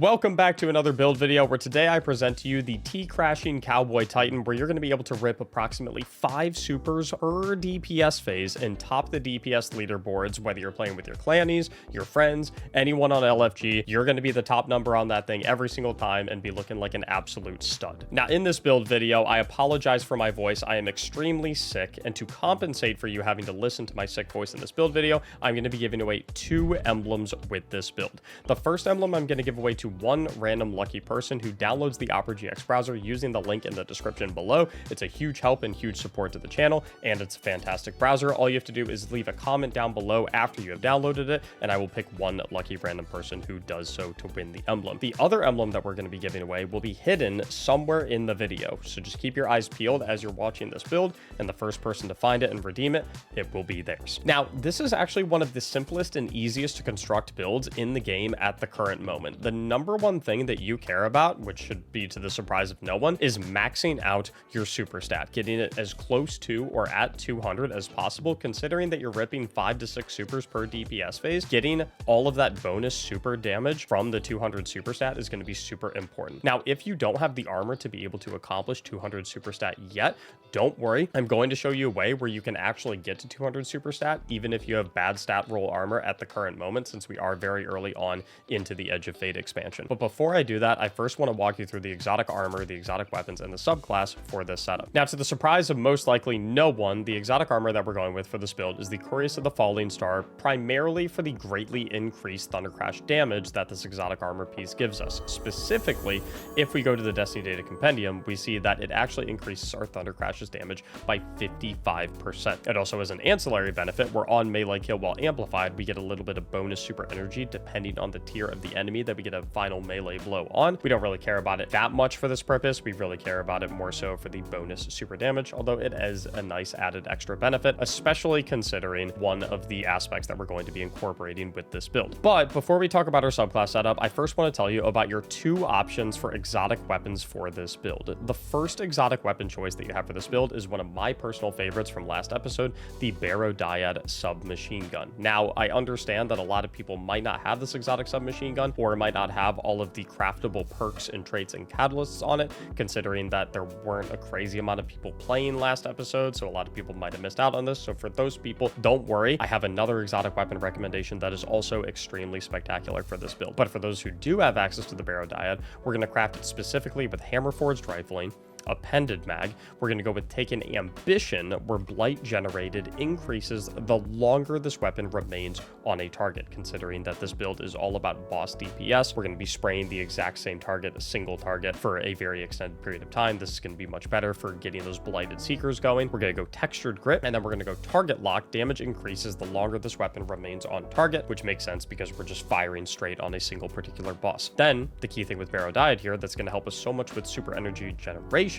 Welcome back to another build video where today I present to you the T-Crashing Cowboy Titan, where you're going to be able to rip approximately 5 supers per DPS phase and top the DPS leaderboards, whether you're playing with your clannies, your friends, anyone on LFG. You're going to be the top number on that thing every single time and be looking like an absolute stud. Now, in this build video, I apologize for my voice. I am extremely sick, and to compensate for you having to listen to my sick voice in this build video, I'm going to be giving away 2 emblems with this build. The first emblem I'm going to give away to one random lucky person who downloads the Opera GX browser using the link in the description below. It's a huge help and huge support to the channel, and it's a fantastic browser. All you have to do is leave a comment down below after you have downloaded it, and I will pick one lucky random person who does so to win the emblem. The other emblem that we're going to be giving away will be hidden somewhere in the video, so just keep your eyes peeled as you're watching this build, and the first person to find it and redeem it, it will be theirs. Now, this is actually one of the simplest and easiest to construct builds in the game at the current moment. The number one thing that you care about, which should be to the surprise of no one, is maxing out your super stat, getting it as close to or at 200 as possible. Considering that you're ripping 5 to 6 supers per DPS phase, getting all of that bonus super damage from the 200 super stat is going to be super important. Now, if you don't have the armor to be able to accomplish 200 super stat yet, don't worry. I'm going to show you a way where you can actually get to 200 super stat, even if you have bad stat roll armor at the current moment, since we are very early on into the Edge of Fate expansion. But before I do that, I first want to walk you through the exotic armor, the exotic weapons, and the subclass for this setup. Now, to the surprise of most likely no one, the exotic armor that we're going with for this build is the Couriers of the Falling Star, primarily for the greatly increased Thunder Crash damage that this exotic armor piece gives us. Specifically, if we go to the Destiny Data Compendium, we see that it actually increases our Thunder Crash's damage by 55%. It also has an ancillary benefit where on melee kill while amplified, we get a little bit of bonus super energy depending on the tier of the enemy that we get a final melee blow on. We don't really care about it that much for this purpose. We really care about it more so for the bonus super damage, although it is a nice added extra benefit, especially considering one of the aspects that we're going to be incorporating with this build. But before we talk about our subclass setup, I first want to tell you about your 2 options for exotic weapons for this build. The first exotic weapon choice that you have for this build is one of my personal favorites from last episode, the Barodiad submachine gun. Now, I understand that a lot of people might not have this exotic submachine gun, or might not have all of the craftable perks and traits and catalysts on it, considering that there weren't a crazy amount of people playing last episode, so a lot of people might have missed out on this. So for those people, don't worry. I have another exotic weapon recommendation that is also extremely spectacular for this build. But for those who do have access to the Barodiad, we're going to craft it specifically with hammer-forged rifling, appended mag. We're going to go with Taken Ambition, where blight generated increases the longer this weapon remains on a target. Considering that this build is all about boss DPS, we're going to be spraying the exact same target, a single target, for a very extended period of time. This is going to be much better for getting those blighted seekers going. We're going to go Textured Grip, and then we're going to go Target Lock. Damage increases the longer this weapon remains on target, which makes sense because we're just firing straight on a single particular boss. Then the key thing with Barodiad here that's going to help us so much with super energy generation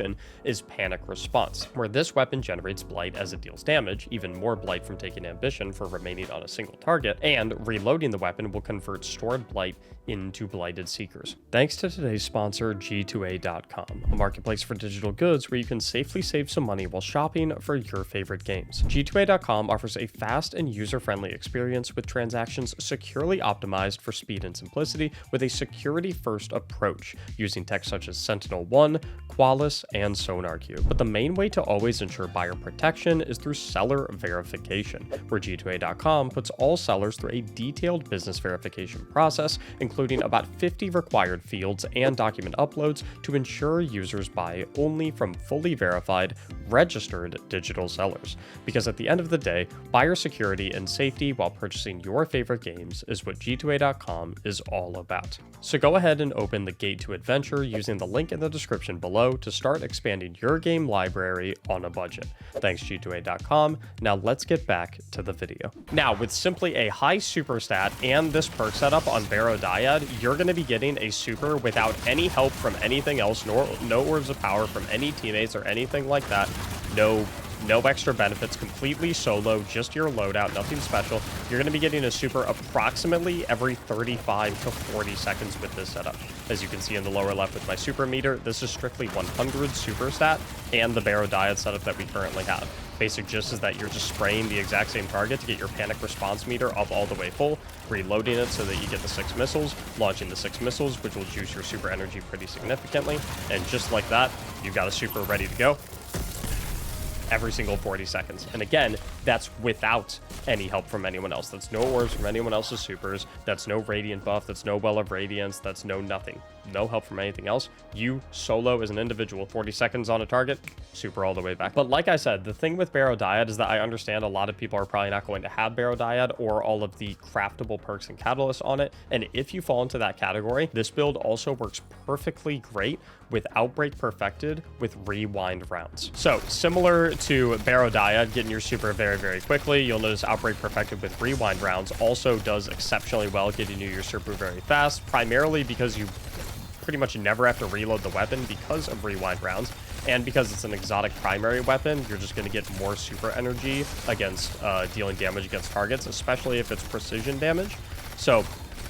is Panic Response, where this weapon generates blight as it deals damage, even more blight from Taking Ambition for remaining on a single target, and reloading the weapon will convert stored blight into blighted seekers. Thanks to today's sponsor, G2A.com, a marketplace for digital goods where you can safely save some money while shopping for your favorite games. G2A.com offers a fast and user-friendly experience with transactions securely optimized for speed and simplicity, with a security-first approach using tech such as Sentinel-1, Qualys, and SonarQube. But the main way to always ensure buyer protection is through seller verification, where G2A.com puts all sellers through a detailed business verification process, including about 50 required fields and document uploads to ensure users buy only from fully verified, registered digital sellers. Because at the end of the day, buyer security and safety while purchasing your favorite games is what G2A.com is all about. So go ahead and open the Gate to Adventure using the link in the description below to start expanding your game library on a budget. Thanks G2A.com. Now let's get back to the video. Now, with simply a high super stat and this perk setup on Barodiad, you're going to be getting a super without any help from anything else, nor no orbs of power from any teammates or anything like that. No No extra benefits, completely solo, just your loadout, nothing special. You're going to be getting a super approximately every 35 to 40 seconds with this setup. As you can see in the lower left with my super meter, this is strictly 100 super stat and the Barrow Dyad setup that we currently have. Basic gist is that you're just spraying the exact same target to get your panic response meter up all the way full, reloading it so that you get the 6 missiles, launching the 6 missiles, which will juice your super energy pretty significantly, and just like that, you've got a super ready to go every single 40 seconds. And again, that's without any help from anyone else. That's no orbs from anyone else's supers. That's no radiant buff. That's no well of radiance. That's no nothing. No help from anything else. You solo as an individual, 40 seconds on a target, super all the way back. But like I said, the thing with Barrow Dyad is that I understand a lot of people are probably not going to have Barrow Dyad or all of the craftable perks and catalysts on it. And if you fall into that category, this build also works perfectly great with Outbreak Perfected with rewind rounds. So similar to Barrow Dyad, getting your super very, very quickly, you'll notice Outbreak Perfected with rewind rounds also does exceptionally well getting you your super very fast, primarily because you pretty much never have to reload the weapon because of rewind rounds, and because it's an exotic primary weapon, you're just going to get more super energy against dealing damage against targets, especially if it's precision damage. So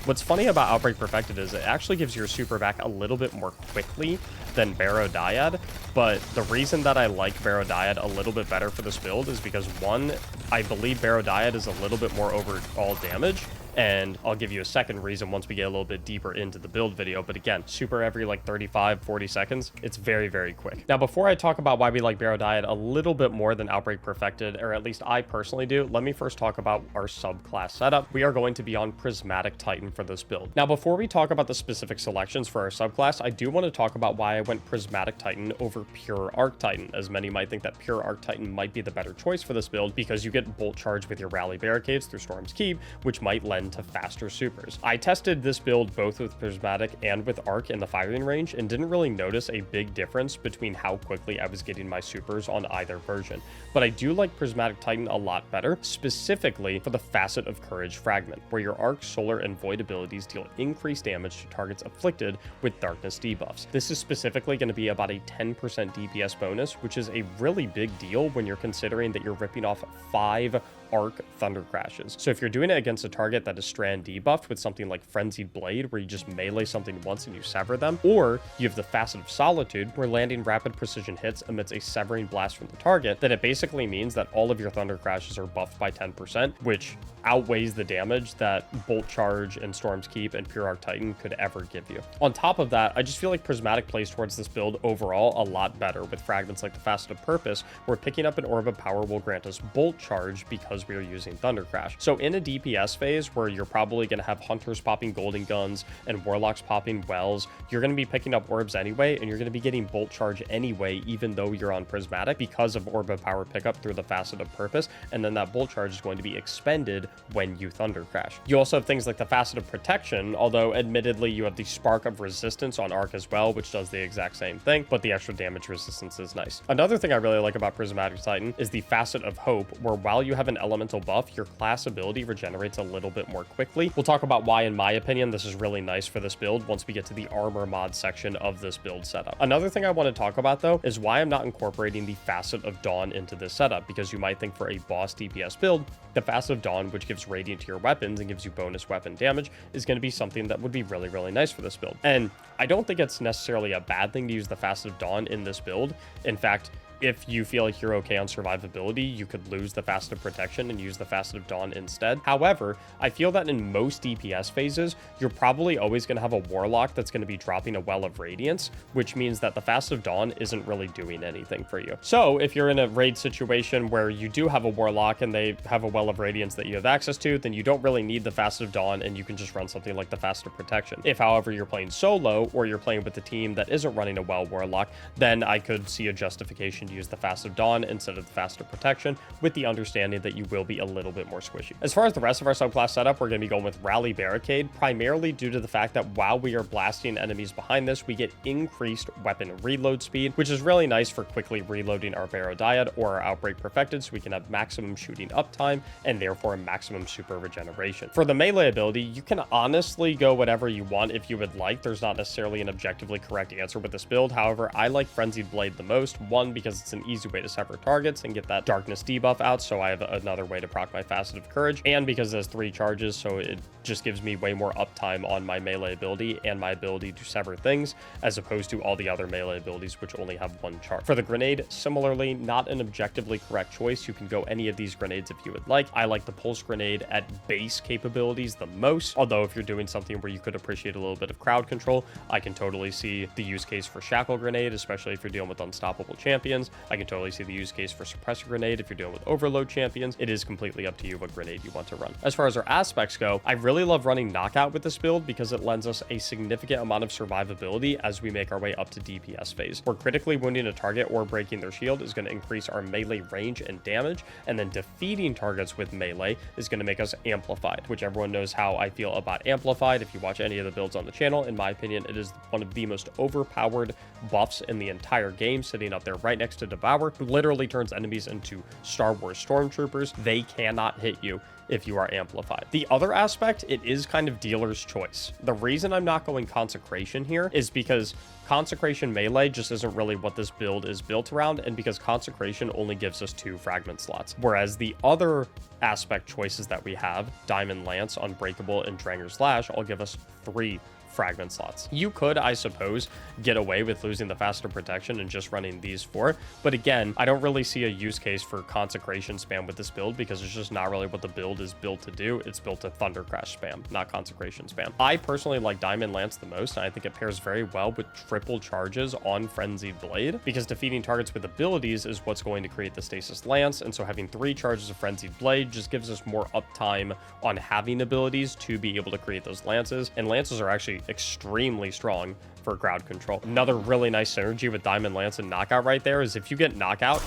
what's funny about Outbreak Perfected is it actually gives your super back a little bit more quickly than Barrow Dyad, but the reason that I like Barrow Dyad a little bit better for this build is because, one, I believe Barrow Dyad is a little bit more overall damage, and I'll give you a second reason once we get a little bit deeper into the build video. But again, super every like 35, 40 seconds. It's very, very quick. Now, before I talk about why we like Barrow Dyad a little bit more than Outbreak Perfected, or at least I personally do, let me first talk about our subclass setup. We are going to be on Prismatic Titan for this build. Now, before we talk about the specific selections for our subclass, I do want to talk about why I went Prismatic Titan over Pure Arc Titan, as many might think that Pure Arc Titan might be the better choice for this build because you get Bolt Charge with your Rally Barricades through Storm's Keep, which might lend to faster supers. I tested this build both with Prismatic and with Arc in the firing range and didn't really notice a big difference between how quickly I was getting my supers on either version, but I do like Prismatic Titan a lot better, specifically for the Facet of Courage fragment, where your Arc, Solar, and Void abilities deal increased damage to targets afflicted with darkness debuffs. This is specifically going to be about a 10% DPS bonus, which is a really big deal when you're considering that you're ripping off 5 Arc Thunder Crashes. So if you're doing it against a target that is strand debuffed with something like Frenzied Blade, where you just melee something once and you sever them, or you have the Facet of Solitude, where landing rapid precision hits emits a severing blast from the target, then it basically means that all of your Thunder Crashes are buffed by 10%, which outweighs the damage that Bolt Charge and Storm's Keep and Pure Arc Titan could ever give you. On top of that, I just feel like Prismatic plays towards this build overall a lot better with fragments like the Facet of Purpose, where picking up an Orb of Power will grant us Bolt Charge because we are using Thunder Crash. So in a DPS phase where you're probably going to have Hunters popping Golden Guns and Warlocks popping Wells, you're going to be picking up Orbs anyway, and you're going to be getting Bolt Charge anyway, even though you're on Prismatic, because of Orb of Power pickup through the Facet of Purpose, and then that Bolt Charge is going to be expended when you Thunder Crash. You also have things like the Facet of Protection, although admittedly you have the Spark of Resistance on Arc as well, which does the exact same thing, but the extra damage resistance is nice. Another thing I really like about Prismatic Titan is the Facet of Hope, where while you have an elemental buff, your class ability regenerates a little bit more quickly. We'll talk about why, in my opinion, this is really nice for this build once we get to the armor mod section of this build setup. Another thing I want to talk about, though, is why I'm not incorporating the Facet of Dawn into this setup, because you might think for a boss DPS build, the Facet of Dawn, which gives Radiant to your weapons and gives you bonus weapon damage, is going to be something that would be really, really nice for this build. And I don't think it's necessarily a bad thing to use the Facet of Dawn in this build. In fact, if you feel like you're okay on survivability, you could lose the Facet of Protection and use the Facet of Dawn instead. However, I feel that in most DPS phases, you're probably always going to have a Warlock that's going to be dropping a Well of Radiance, which means that the Facet of Dawn isn't really doing anything for you. So if you're in a raid situation where you do have a Warlock and they have a Well of Radiance that you have access to, then you don't really need the Facet of Dawn and you can just run something like the Facet of Protection. If, however, you're playing solo or you're playing with a team that isn't running a Well Warlock, then I could see a justification to use the Facet of Dawn instead of the Facet of Protection, with the understanding that you will be a little bit more squishy. As far as the rest of our subclass setup, we're going to be going with Rally Barricade, primarily due to the fact that while we are blasting enemies behind this, we get increased weapon reload speed, which is really nice for quickly reloading our Barrow Dyad or our Outbreak Perfected, so we can have maximum shooting uptime and therefore maximum super regeneration. For the melee ability, you can honestly go whatever you want if you would like. There's not necessarily an objectively correct answer with this build. However, I like Frenzied Blade the most, one, because it's an easy way to sever targets and get that darkness debuff out, so I have another way to proc my Facet of Courage, and because it has 3 charges, so it just gives me way more uptime on my melee ability and my ability to sever things, as opposed to all the other melee abilities which only have 1 charge. For the grenade, similarly, not an objectively correct choice. You can go any of these grenades if you would like. I like the pulse grenade at base capabilities the most, although if you're doing something where you could appreciate a little bit of crowd control, I can totally see the use case for shackle grenade, especially if you're dealing with unstoppable champions. I can totally see the use case for suppressor grenade if you're dealing with overload champions. It is completely up to you what grenade you want to run. As far as our aspects go, I really love running knockout with this build because it lends us a significant amount of survivability as we make our way up to DPS phase, where critically wounding a target or breaking their shield is going to increase our melee range and damage, and then defeating targets with melee is going to make us amplified, which everyone knows how I feel about amplified. If you watch any of the builds on the channel, in my opinion, it is one of the most overpowered buffs in the entire game, sitting up there right next to Devour, who literally turns enemies into Star Wars stormtroopers. They cannot hit you if you are amplified. The other aspect, it is kind of dealer's choice. The reason I'm not going Consecration here is because Consecration melee just isn't really what this build is built around, and because Consecration only gives us 2 fragment slots, whereas the other aspect choices that we have, Diamond Lance, Unbreakable, and Dranger's Lash, all give us 3 fragment slots. You could, I suppose, get away with losing the faster protection and just running these 4, but again, I don't really see a use case for Consecration spam with this build because it's just not really what the build is built to do. It's built to Thunder Crash spam, not Consecration spam. I personally like Diamond Lance the most, and I think it pairs very well with triple charges on Frenzied Blade, because defeating targets with abilities is what's going to create the Stasis Lance, and so having 3 charges of Frenzied Blade just gives us more uptime on having abilities to be able to create those lances, and lances are actually extremely strong for crowd control. Another really nice synergy with Diamond Lance and Knockout right there is if you get Knockout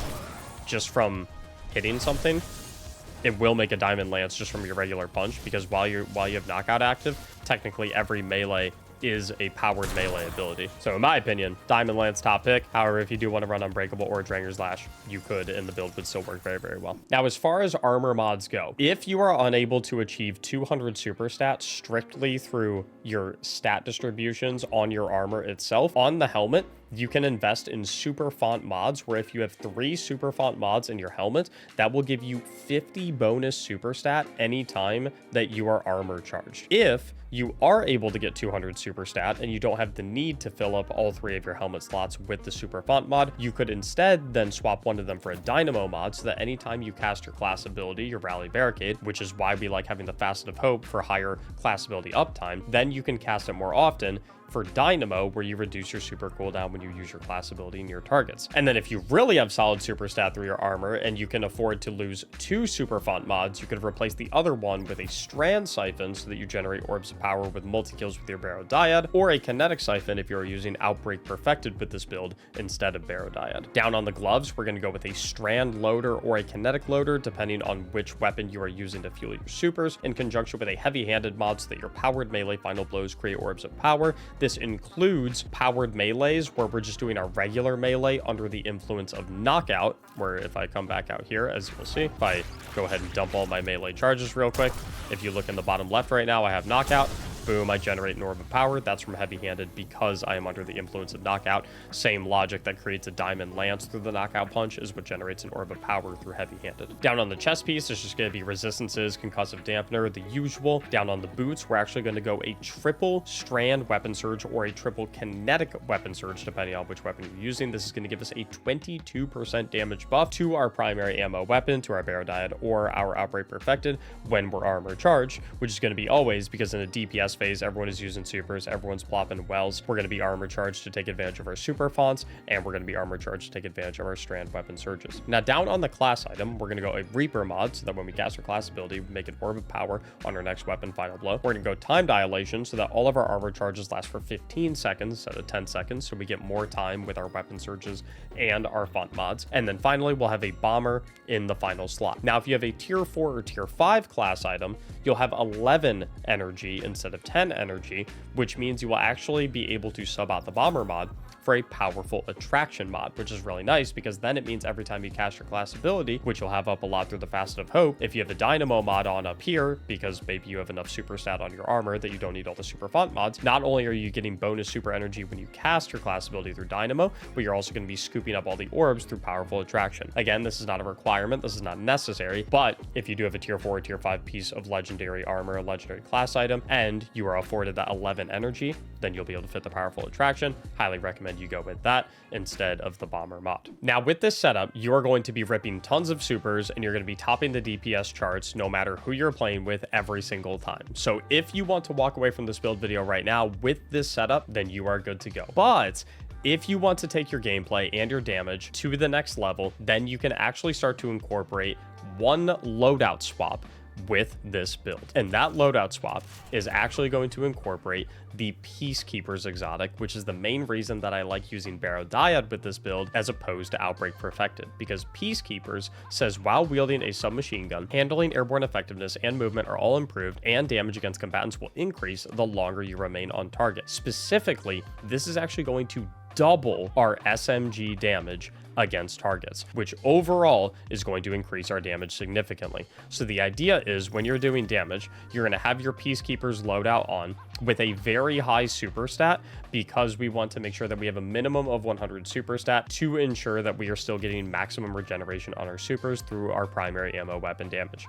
just from hitting something, it will make a Diamond Lance just from your regular punch, because while you have Knockout active, technically every melee is a powered melee ability. So in my opinion, Diamond Lance top pick. However, if you do want to run Unbreakable or Dranger's Lash, you could, and the build would still work very, very well. Now, as far as armor mods go, if you are unable to achieve 200 super stats strictly through your stat distributions on your armor itself, on the helmet, you can invest in super font mods, where if you have 3 super font mods in your helmet, that will give you 50 bonus super stat anytime that you are armor charged. If you are able to get 200 super stat and you don't have the need to fill up all 3 of your helmet slots with the super font mod, you could instead then swap one of them for a dynamo mod, so that anytime you cast your class ability, your Rally Barricade, which is why we like having the Facet of Hope for higher class ability uptime, then you can cast it more often for Dynamo, where you reduce your super cooldown when you use your class ability near targets. And then if you really have solid super stat through your armor and you can afford to lose 2 super font mods, you could replace the other one with a Strand Siphon so that you generate orbs of power with multi-kills with your Barrow Dyad, or a Kinetic Siphon if you're using Outbreak Perfected with this build instead of Barrow Dyad. Down on the gloves, we're going to go with a Strand Loader or a Kinetic Loader, depending on which weapon you are using to fuel your supers, in conjunction with a Heavy-Handed mod so that your powered melee final blows create orbs of power. This includes powered melees, where we're just doing our regular melee under the influence of Knockout, where if I come back out here, as you'll see, if I go ahead and dump all my melee charges real quick, if you look in the bottom left right now, I have Knockout. Boom, I generate an orb of power. That's from heavy-handed because I am under the influence of Knockout. Same logic that creates a Diamond Lance through the Knockout Punch is what generates an orb of power through heavy-handed. Down on the chest piece, it's just going to be resistances, concussive dampener, the usual. Down on the boots, we're actually going to go a triple strand weapon surge or a triple kinetic weapon surge, depending on which weapon you're using. This is going to give us a 22% damage buff to our primary ammo weapon, to our Barrow Dyad or our Outbreak Perfected when we're armor charged, which is going to be always, because in a DPS phase, everyone is using supers, everyone's plopping wells. We're going to be armor charged to take advantage of our super fonts, and we're going to be armor charged to take advantage of our strand weapon surges. Now, down on the class item, we're going to go a Reaper mod, so that when we cast our class ability, we make an orb of power on our next weapon final blow. We're going to go time dilation, so that all of our armor charges last for 15 seconds instead of 10 seconds, so we get more time with our weapon surges and our font mods. And then finally, we'll have a bomber in the final slot. Now, if you have a tier 4 or tier 5 class item, you'll have 11 energy instead of 10 energy, which means you will actually be able to sub out the bomber mod for a powerful attraction mod, which is really nice because then it means every time you cast your class ability, which you'll have up a lot through the Facet of Hope, if you have a dynamo mod on up here, because maybe you have enough super stat on your armor that you don't need all the super font mods, not only are you getting bonus super energy when you cast your class ability through dynamo, but you're also going to be scooping up all the orbs through powerful attraction. Again, this is not a requirement, this is not necessary, but if you do have a tier 4 or tier 5 piece of legendary armor, a legendary class item, and you are afforded that 11 energy, then you'll be able to fit the powerful attraction. Highly recommend you go with that instead of the bomber mod. Now with this setup, you are going to be ripping tons of supers and you're going to be topping the DPS charts no matter who you're playing with every single time. So if you want to walk away from this build video right now with this setup, then you are good to go. But if you want to take your gameplay and your damage to the next level, then you can actually start to incorporate one loadout swap with this build. And that loadout swap is actually going to incorporate the Peacekeeper's exotic, which is the main reason that I like using Barrow Dyad with this build as opposed to Outbreak Perfected, because Peacekeepers says while wielding a submachine gun, handling airborne effectiveness and movement are all improved, and damage against combatants will increase the longer you remain on target. Specifically, this is actually going to double our SMG damage against targets, which overall is going to increase our damage significantly. So the idea is when you're doing damage, you're going to have your Peacekeepers loadout on with a very high super stat, because we want to make sure that we have a minimum of 100 super stat to ensure that we are still getting maximum regeneration on our supers through our primary ammo weapon damage.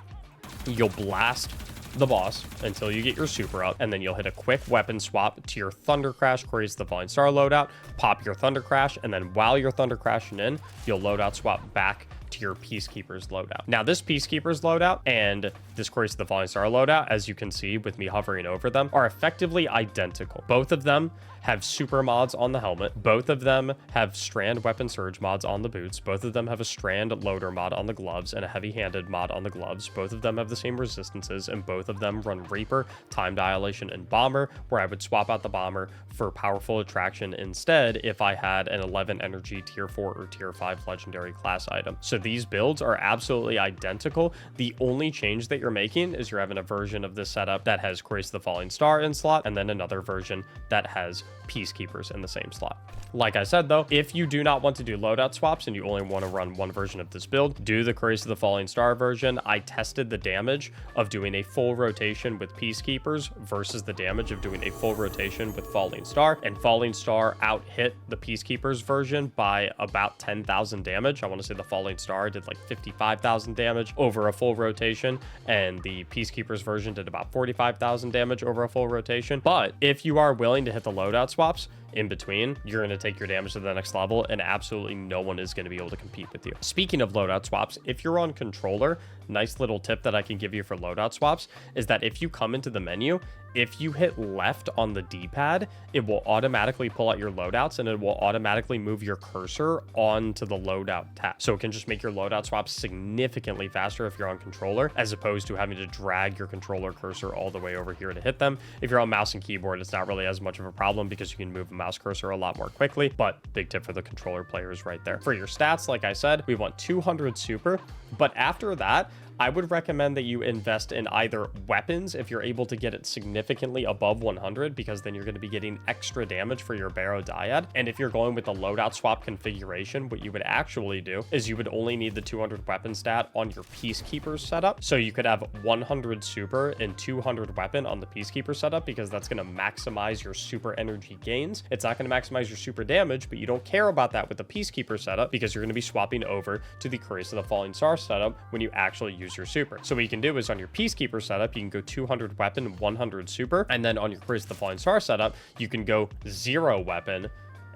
You'll blast the boss until you get your super up, and then you'll hit a quick weapon swap to your Thunder Crash, creates the Falling Star loadout, pop your Thunder Crash, and then while you're Thunder Crashing in, you'll loadout swap back to your Peacekeeper's loadout. Now this Peacekeeper's loadout and this creates the Falling Star loadout, as you can see with me hovering over them, are effectively identical. Both of them have super mods on the helmet. Both of them have strand weapon surge mods on the boots. Both of them have a strand loader mod on the gloves and a heavy-handed mod on the gloves. Both of them have the same resistances, and both of them run Reaper, Time Dilation, and Bomber, where I would swap out the Bomber for powerful attraction instead if I had an 11 energy tier 4 or tier 5 legendary class item. So these builds are absolutely identical. The only change that you're making is you're having a version of this setup that has Grace the Falling Star in slot, and then another version that has Peacekeepers in the same slot. Like I said though, if you do not want to do loadout swaps and you only want to run one version of this build, do the Grace of the Falling Star version. I tested the damage of doing a full rotation with Peacekeepers versus the damage of doing a full rotation with Falling Star, and Falling Star out hit the Peacekeepers version by about 10,000 damage. I want to say the Falling Star did like 55,000 damage over a full rotation, and the Peacekeepers version did about 45,000 damage over a full rotation. But if you are willing to hit the loadout swaps in between, you're going to take your damage to the next level, and absolutely no one is going to be able to compete with you. Speaking of loadout swaps, if you're on controller, nice little tip that I can give you for loadout swaps is that if you come into the menu, if you hit left on the D-pad, it will automatically pull out your loadouts, and it will automatically move your cursor onto the loadout tab. So it can just make your loadout swaps significantly faster if you're on controller, as opposed to having to drag your controller cursor all the way over here to hit them. If you're on mouse and keyboard, it's not really as much of a problem because you can move a mouse cursor a lot more quickly, but big tip for the controller players right there. For your stats, like I said, we want 200 super, but after that, I would recommend that you invest in either weapons if you're able to get it significantly above 100, because then you're going to be getting extra damage for your Barrow Dyad. And if you're going with the loadout swap configuration, what you would actually do is you would only need the 200 weapon stat on your Peacekeeper setup. So you could have 100 super and 200 weapon on the Peacekeeper setup, because that's going to maximize your super energy gains. It's not going to maximize your super damage, but you don't care about that with the Peacekeeper setup because you're going to be swapping over to the Grace of the Falling Star setup when you actually use your super. So what you can do is on your Peacekeeper setup, you can go 200 weapon, 100 super, and then on your Grace of the Falling Star setup, you can go 0 weapon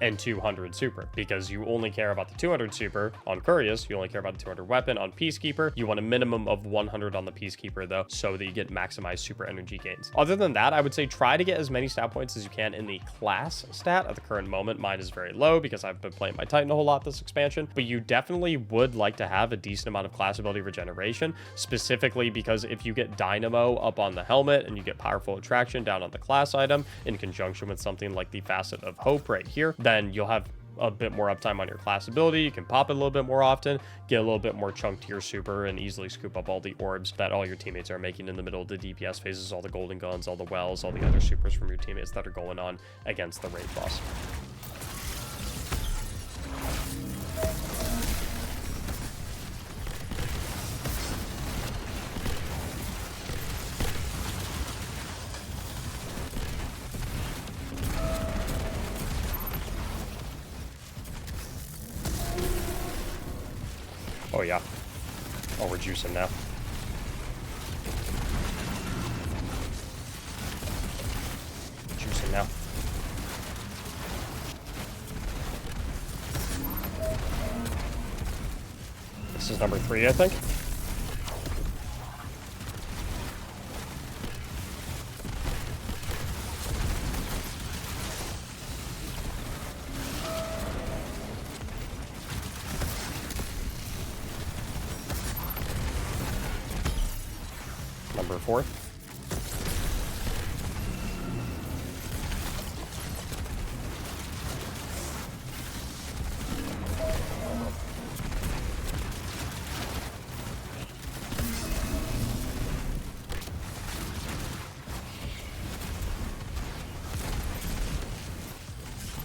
and 200 super, because you only care about the 200 super on Curious, you only care about the 200 weapon on Peacekeeper. You want a minimum of 100 on the Peacekeeper though, so that you get maximized super energy gains. Other than that, I would say try to get as many stat points as you can in the class stat. At the current moment, mine is very low because I've been playing my Titan a whole lot this expansion, but you definitely would like to have a decent amount of class ability regeneration, specifically because if you get Dynamo up on the helmet and you get Powerful Attraction down on the class item in conjunction with something like the Facet of Hope right here, then you'll have a bit more uptime on your class ability. You can pop it a little bit more often, get a little bit more chunk to your super, and easily scoop up all the orbs that all your teammates are making in the middle of the DPS phases, all the golden guns, all the wells, all the other supers from your teammates that are going on against the raid boss. Oh yeah. Oh, we're juicing now. Juicing now. This is number 3, I think. Number 4.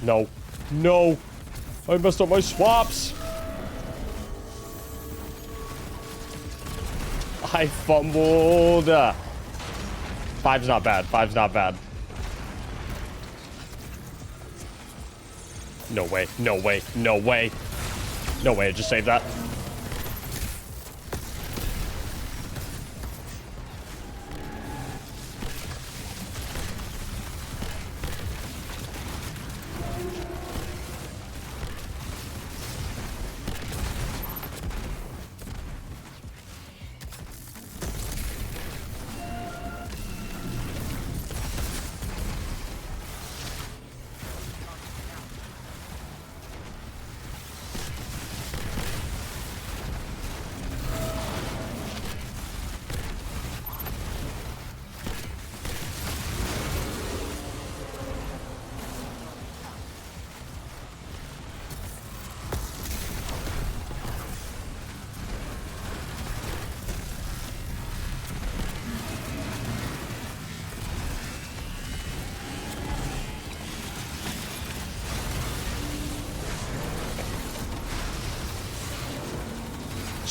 No. No! I messed up my swaps! I fumbled. 5's not bad. 5's not bad. No way. No way. No way. No way. I just saved that.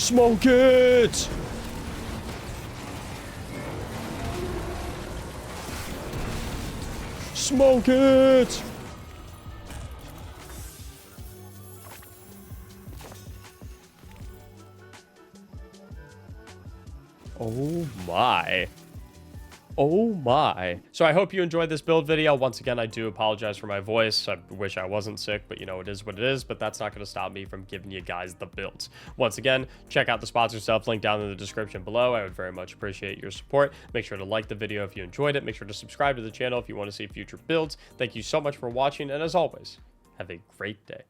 Smoke it! Smoke it! Oh my. Oh my. So I hope you enjoyed this build video. Once again, I do apologize for my voice. I wish I wasn't sick, but you know, it is what it is, but that's not going to stop me from giving you guys the builds. Once again, check out the sponsor stuff link down in the description below. I would very much appreciate your support. Make sure to like the video if you enjoyed it. Make sure to subscribe to the channel if you want to see future builds. Thank you so much for watching, and as always, have a great day.